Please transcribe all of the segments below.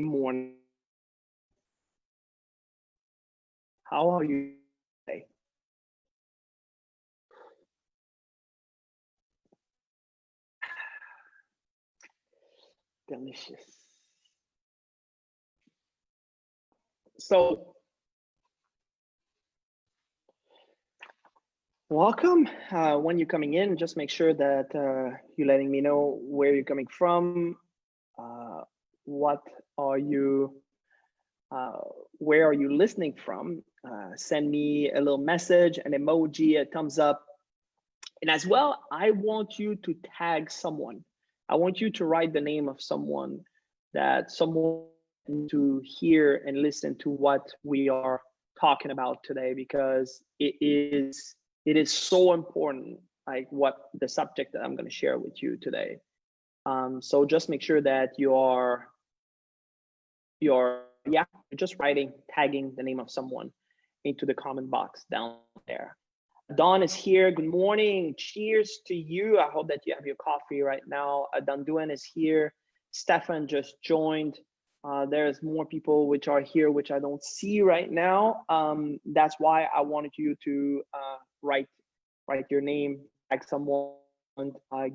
morning. How are you today? Delicious. So, welcome. When you're coming in, just make sure that you're letting me know where you're coming from. Uh, what are you? Uh, where are you listening from? Send me a little message, an emoji, a thumbs up. And as well, I want you to tag someone. I want you to write the name of someone that someone to hear and listen to what we are talking about today, because it is so important, like what the subject that I'm going to share with you today. So just make sure that you're just writing, tagging the name of someone into the comment box down there. Dawn is here. Good morning. Cheers to you. I hope that you have your coffee right now. Danduan is here. Stefan just joined. There's more people which are here, which I don't see right now. That's why I wanted you to write your name, tag someone,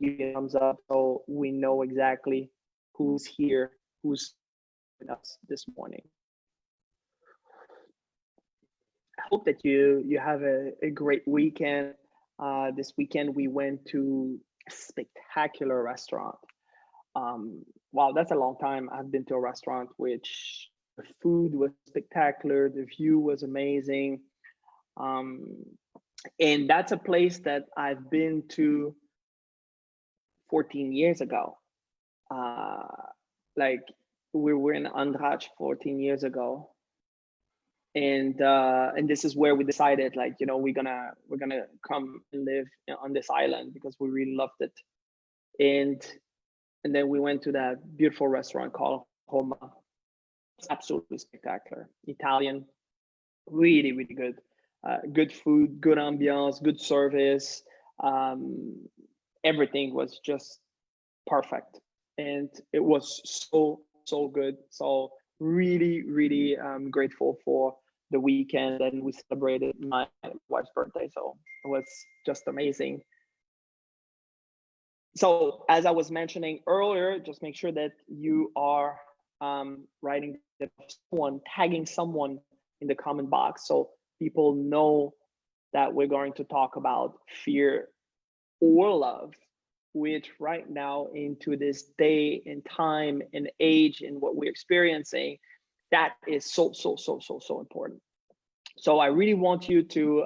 give you a thumbs up, so we know exactly who's here, who's with us this morning. I hope that you have a great weekend. This weekend we went to a spectacular restaurant. Wow, that's a long time I've been to a restaurant which the food was spectacular, the view was amazing. Um, and that's a place that I've been to 14 years ago. Uh, like we were in Andrach 14 years ago, and this is where we decided, like, we're gonna come and live on this island because we really loved it. And then we went to that beautiful restaurant called Roma. It's absolutely spectacular. Italian, really, really good. Good food, good ambiance, good service. Everything was just perfect, and it was so good. So really, really grateful for the weekend, and we celebrated my wife's birthday, so it was just amazing. So as I was mentioning earlier, just make sure that you are writing someone, tagging someone in the comment box, so people know that we're going to talk about fear or love, which right now, into this day and time and age and what we're experiencing, that is so important. So I really want you to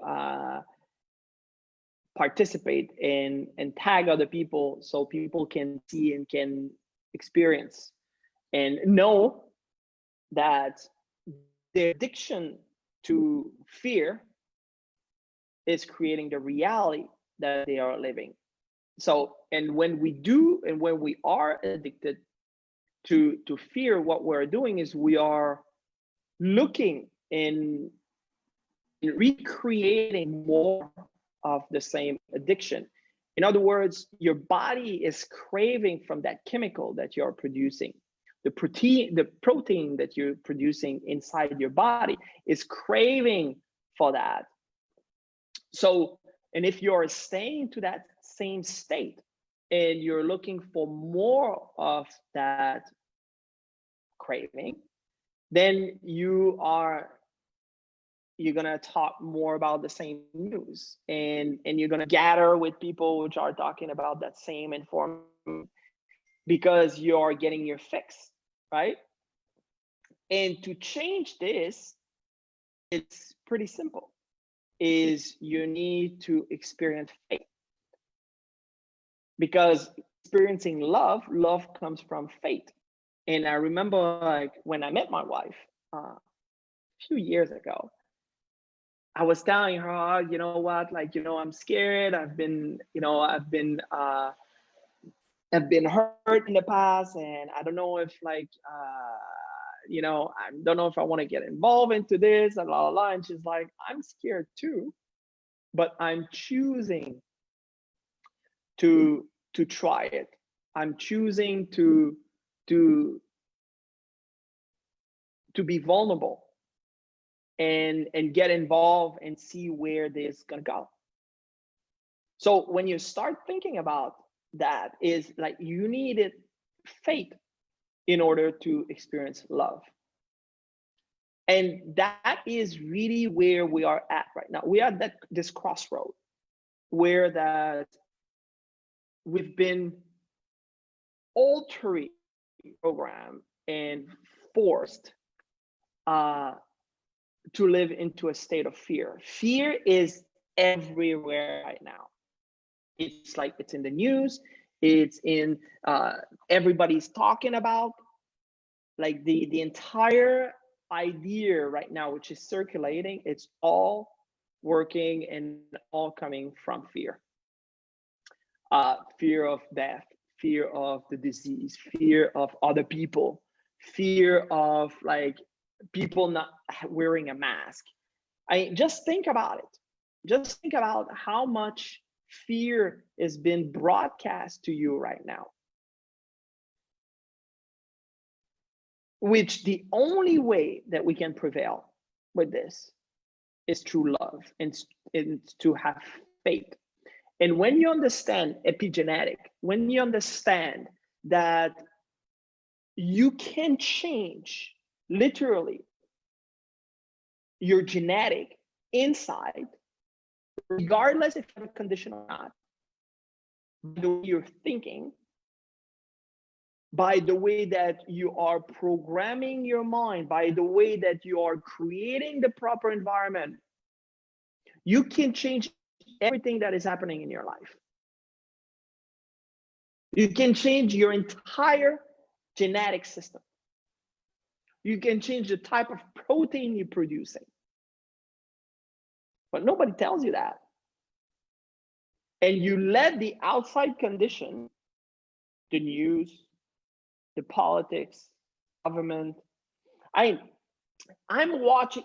participate in and tag other people, so people can see and can experience and know that the addiction to fear is creating the reality that they are living. So, and when we are addicted to fear, what we're doing is we are looking in recreating more of the same addiction. In other words, your body is craving from that chemical that you're producing. The protein that you're producing inside your body is craving for that. So, and if you're staying to that same state and you're looking for more of that craving, then you're gonna talk more about the same news, and you're gonna gather with people which are talking about that same information, because you're getting your fix, right? And to change this, it's pretty simple. Is you need to experience faith, because experiencing love comes from faith. And I remember, like, when I met my wife a few years ago, I was telling her, "Oh, you know what, like, I'm scared. I've been hurt in the past, and I don't know if, like, I don't know if I want to get involved into this, and blah, blah, blah." And she's like, "I'm scared too, but I'm choosing to try it. I'm choosing to to be vulnerable and get involved and see where this is gonna go. So when you start thinking about that, is like you needed faith in order to experience love. And that is really where we are at right now. We are at this crossroad where that we've been altering program and forced to live into a state of fear. Fear is everywhere right now. It's like it's in the news. It's in everybody's talking about, like the entire idea right now, which is circulating. It's all working and all coming from fear. Fear of death, fear of the disease, fear of other people, fear of like people not wearing a mask. I just think about it. Just think about how much fear is being broadcast to you right now. Which the only way that we can prevail with this is through love and to have faith. And when you understand epigenetic, when you understand that you can change literally your genetic inside, regardless if you have a condition or not, by the way you're thinking, by the way that you are programming your mind, by the way that you are creating the proper environment, you can change everything that is happening in your life. You can change your entire genetic system. You can change the type of protein you're producing. But nobody tells you that. And you let the outside condition, the news, the politics, government. I'm watching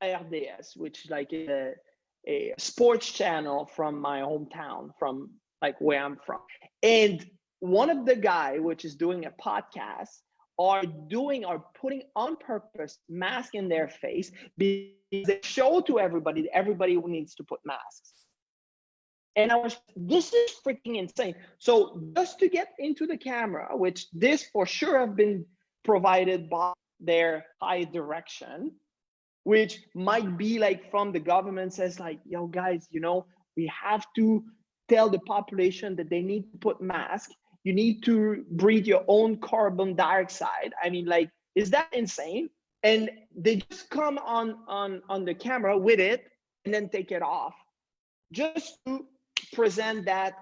RDS, which is like a sports channel from my hometown, from like where I'm from. And one of the guy, which is doing a podcast, are putting on purpose mask in their face because they show to everybody that everybody needs to put masks. And this is freaking insane. So just to get into the camera, which this for sure have been provided by their high direction, which might be like from the government says like, yo guys, you know, we have to tell the population that they need to put masks. You need to breathe your own carbon dioxide. I mean, like, is that insane? And they just come on the camera with it and then take it off just to present that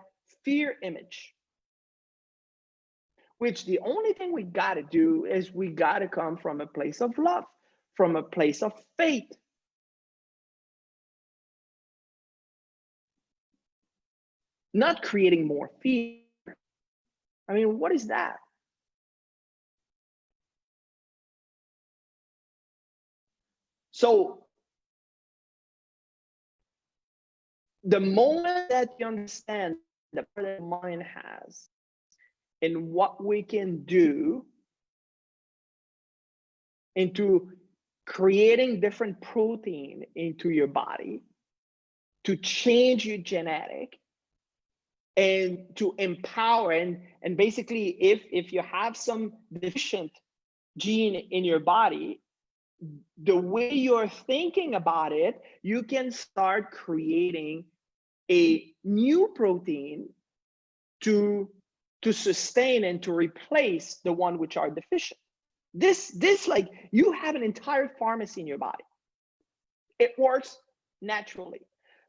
fear image. Which the only thing we got to do is we got to come from a place of love, from a place of faith. Not creating more fear. I mean, what is that? So the moment that you understand the power that mind has and what we can do into creating different protein into your body to change your genetic and to empower and basically if you have some deficient gene in your body, the way you're thinking about it, you can start creating a new protein to sustain and to replace the one which are deficient. This like you have an entire pharmacy in your body. It works naturally.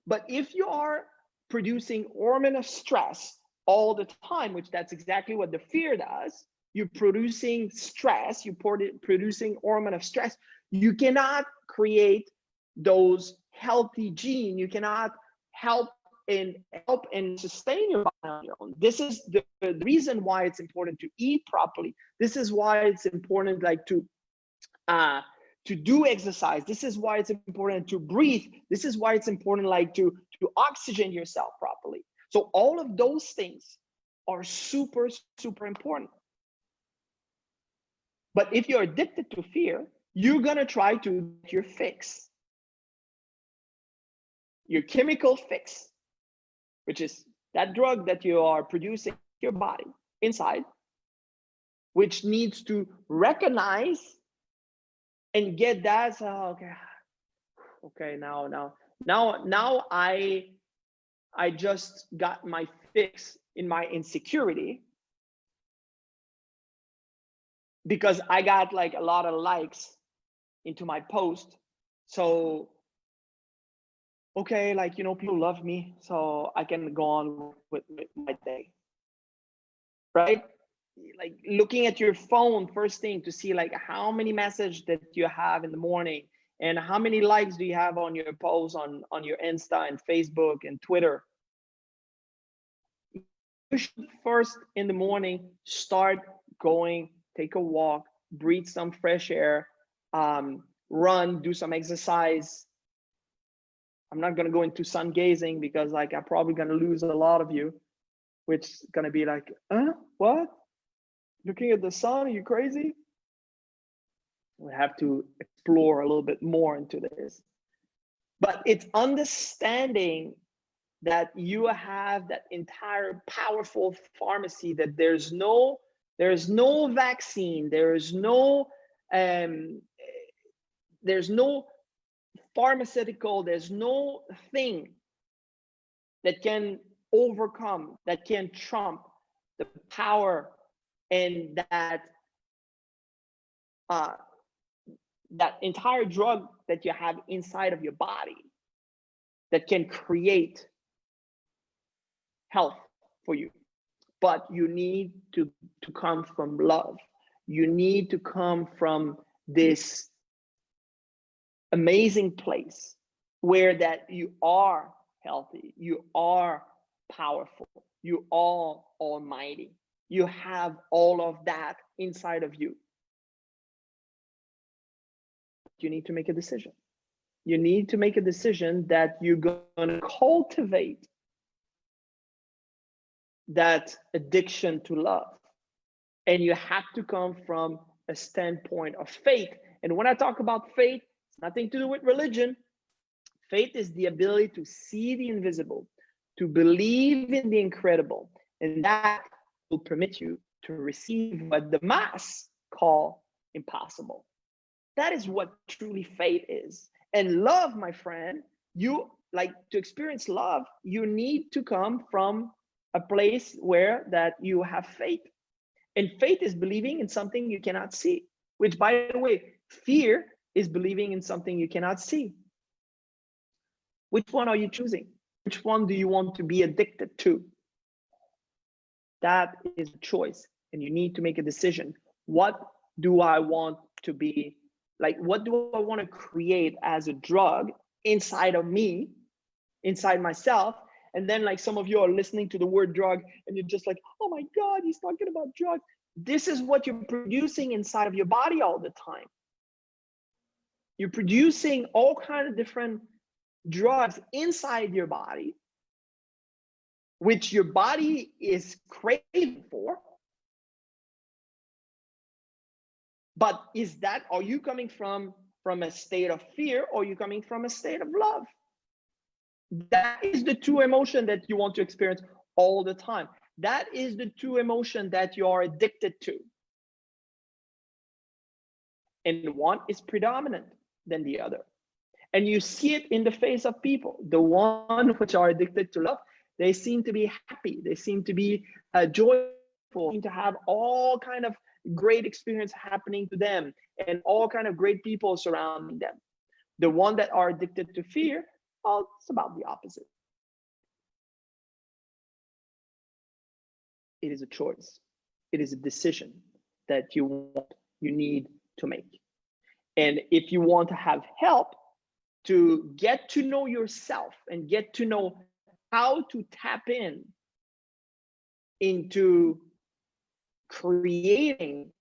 But if you are producing hormone of stress all the time, which that's exactly what the fear does, you're producing stress, you're producing hormone of stress, you cannot create those healthy genes. You cannot help and sustain your body on your own. This is the reason why it's important to eat properly. This is why it's important like to do exercise. This is why it's important to breathe. This is why it's important like to oxygen yourself properly. So all of those things are super, super important. But if you're addicted to fear, you're gonna try to get your fix, your chemical fix, which is that drug that you are producing in your body inside, which needs to recognize and get that. So, okay, now I just got my fix in my insecurity because I got like a lot of likes into my post. So, okay, like, people love me, so I can go on with my day, right? Like looking at your phone first thing to see like how many messages that you have in the morning and how many likes do you have on your posts on your Insta and Facebook and Twitter. You should first in the morning start going, take a walk, breathe some fresh air, run, do some exercise. I'm not going to go into sun gazing because like I'm probably going to lose a lot of you, which is going to be like, what? Looking at the sun, are you crazy? We have to explore a little bit more into this. But it's understanding that you have that entire powerful pharmacy, that there's no vaccine, there's no pharmaceutical, there's no thing that can overcome, that can trump the power and that entire drug that you have inside of your body that can create health for you. But you need to come from love. You need to come from this amazing place where that you are healthy, you are powerful, you are almighty. You have all of that inside of you. You need to make a decision. You need to make a decision that you're going to cultivate that addiction to love. And you have to come from a standpoint of faith. And when I talk about faith, it's nothing to do with religion. Faith is the ability to see the invisible, to believe in the incredible, and that will permit you to receive what the mass call impossible. That is what truly faith is. And love, my friend, you like to experience love, you need to come from a place where that you have faith. And faith is believing in something you cannot see, which, by the way, fear is believing in something you cannot see. Which one are you choosing? Which one do you want to be addicted to? That is a choice, and you need to make a decision. What do I want to be? Like, what do I want to create as a drug inside of me, inside myself? And then like some of you are listening to the word drug and you're just like, oh my God, he's talking about drugs. This is what you're producing inside of your body all the time. You're producing all kinds of different drugs inside your body, which your body is craving for. But are you coming from a state of fear, or are you coming from a state of love? That is the true emotion that you want to experience all the time. That is the true emotion that you are addicted to. And one is predominant than the other. And you see it in the face of people. The one which are addicted to love, they seem to be happy. They seem to be joyful, seem to have all kind of great experience happening to them and all kind of great people surrounding them. The one that are addicted to fear, well, it's about the opposite. It is a choice. It is a decision that you need to make. And if you want to have help to get to know yourself and get to know how to tap into creating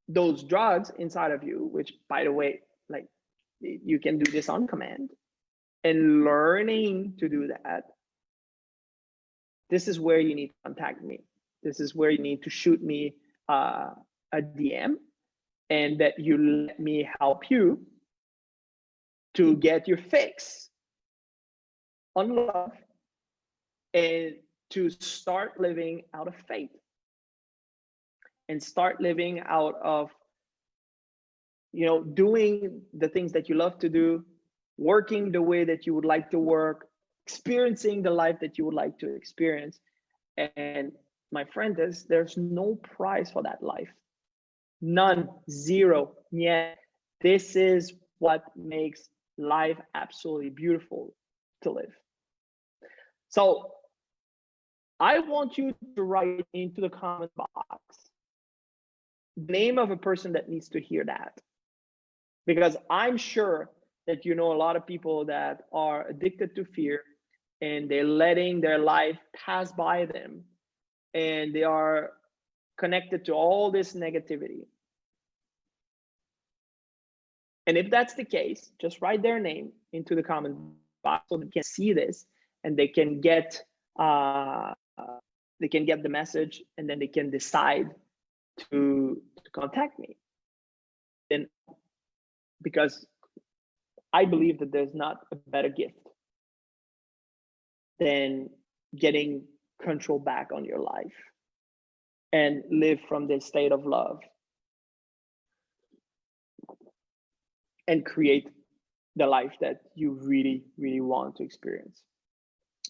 those drugs inside of you, which, by the way, like, you can do this on command, and learning to do that, this is where you need to contact me. This is where you need to shoot me a DM, and that you let me help you to get your fix on love and to start living out of faith and start living out of, doing the things that you love to do, working the way that you would like to work, experiencing the life that you would like to experience. And my friend, there's no price for that life. None, zero. Yet this is what makes life absolutely beautiful to live. So I want you to write into the comment box the name of a person that needs to hear that. Because I'm sure that you know a lot of people that are addicted to fear, and they're letting their life pass by them, and they are connected to all this negativity. And if that's the case, just write their name into the comment box so they can see this, and they can get the message, and then they can decide to contact me. And because I believe that there's not a better gift than getting control back on your life and live from this state of love and create the life that you really, really want to experience.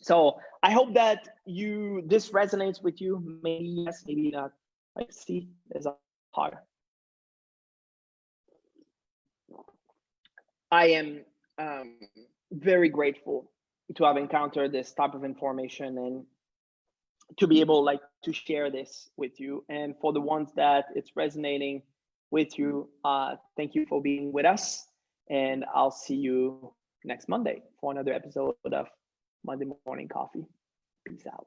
So I hope that this resonates with you. Maybe yes, maybe not. Like, see, there's a heart. I am very grateful to have encountered this type of information and to be able to share this with you. And for the ones that it's resonating with you, thank you for being with us. And I'll see you next Monday for another episode of Monday Morning Coffee. Peace out.